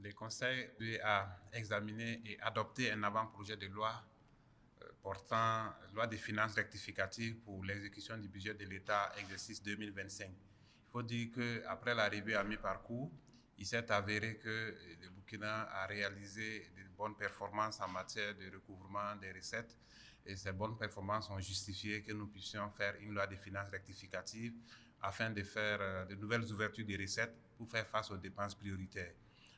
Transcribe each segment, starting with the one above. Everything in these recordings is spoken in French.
Le Conseil a examiné et adopté un avant-projet de loi portant loi des finances rectificative pour l'exécution du budget de l'État exercice 2025. Il faut dire qu'après l'arrivée à mi-parcours, il s'est avéré que le Burkina a réalisé de bonnes performances en matière de recouvrement des recettes et ces bonnes performances ont justifié que nous puissions faire une loi des finances rectificative afin de faire de nouvelles ouvertures des recettes pour faire face aux dépenses prioritaires.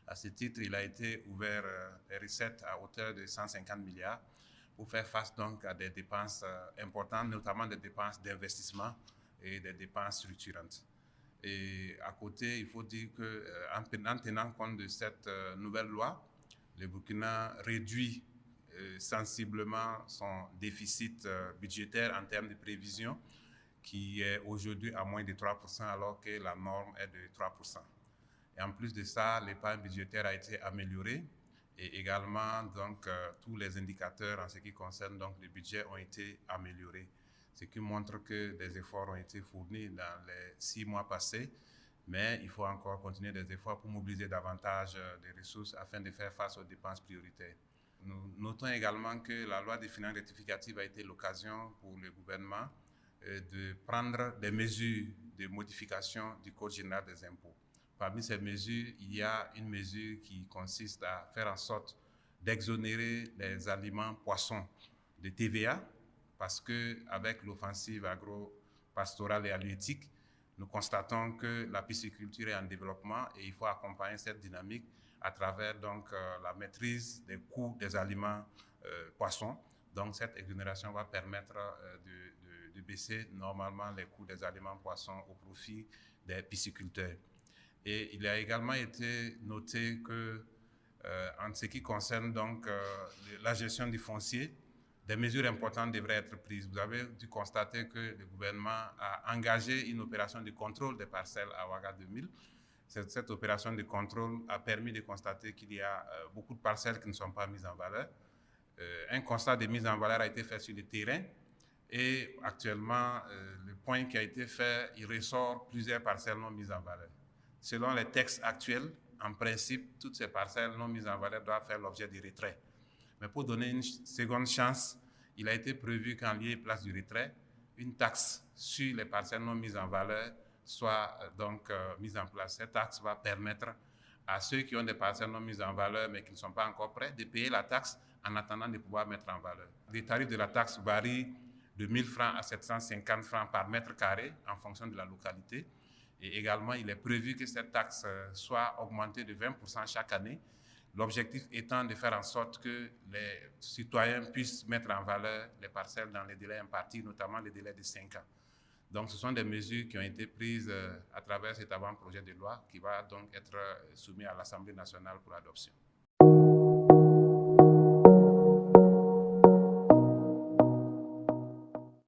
À ce titre, il a été ouvert les recettes à hauteur de 150 milliards pour faire face donc à des dépenses importantes, notamment des dépenses d'investissement et des dépenses structurantes. Et à côté, il faut dire qu'en tenant compte de cette nouvelle loi, le Burkina réduit sensiblement son déficit budgétaire en termes de prévision, qui est aujourd'hui à moins de 3%, alors que la norme est de 3%. Et en plus de ça, l'épargne budgétaire a été améliorée et également donc, tous les indicateurs en ce qui concerne donc, le budget ont été améliorés, ce qui montre que des efforts ont été fournis dans les 6 mois passés, mais il faut encore continuer des efforts pour mobiliser davantage de ressources afin de faire face aux dépenses prioritaires. Nous notons également que la loi des finances rectificatives a été l'occasion pour le gouvernement de prendre des mesures de modification du Code général des impôts. Parmi ces mesures, il y a une mesure qui consiste à faire en sorte d'exonérer les aliments poissons de TVA, parce qu'avec l'offensive agro-pastorale et halieutique, nous constatons que la pisciculture est en développement et il faut accompagner cette dynamique à travers donc, la maîtrise des coûts des aliments poissons. Donc cette exonération va permettre de baisser normalement les coûts des aliments poissons au profit des pisciculteurs. Et il a également été noté que, en ce qui concerne donc la gestion du foncier, des mesures importantes devraient être prises. Vous avez dû constater que le gouvernement a engagé une opération de contrôle des parcelles à Ouaga 2000. Cette opération de contrôle a permis de constater qu'il y a beaucoup de parcelles qui ne sont pas mises en valeur. Un constat de mise en valeur a été fait sur le terrain et actuellement, le point qui a été fait, il ressort plusieurs parcelles non mises en valeur. Selon les textes actuels, en principe, toutes ces parcelles non mises en valeur doivent faire l'objet du retrait. Mais pour donner une seconde chance, il a été prévu qu'en lieu et place du retrait, une taxe sur les parcelles non mises en valeur soit donc mise en place. Cette taxe va permettre à ceux qui ont des parcelles non mises en valeur mais qui ne sont pas encore prêts de payer la taxe en attendant de pouvoir mettre en valeur. Les tarifs de la taxe varient de 1 000 francs à 750 francs par mètre carré en fonction de la localité. Et également, il est prévu que cette taxe soit augmentée de 20% chaque année. L'objectif étant de faire en sorte que les citoyens puissent mettre en valeur les parcelles dans les délais impartis, notamment les délais de 5 ans. Donc, ce sont des mesures qui ont été prises à travers cet avant-projet de loi qui va donc être soumis à l'Assemblée nationale pour adoption.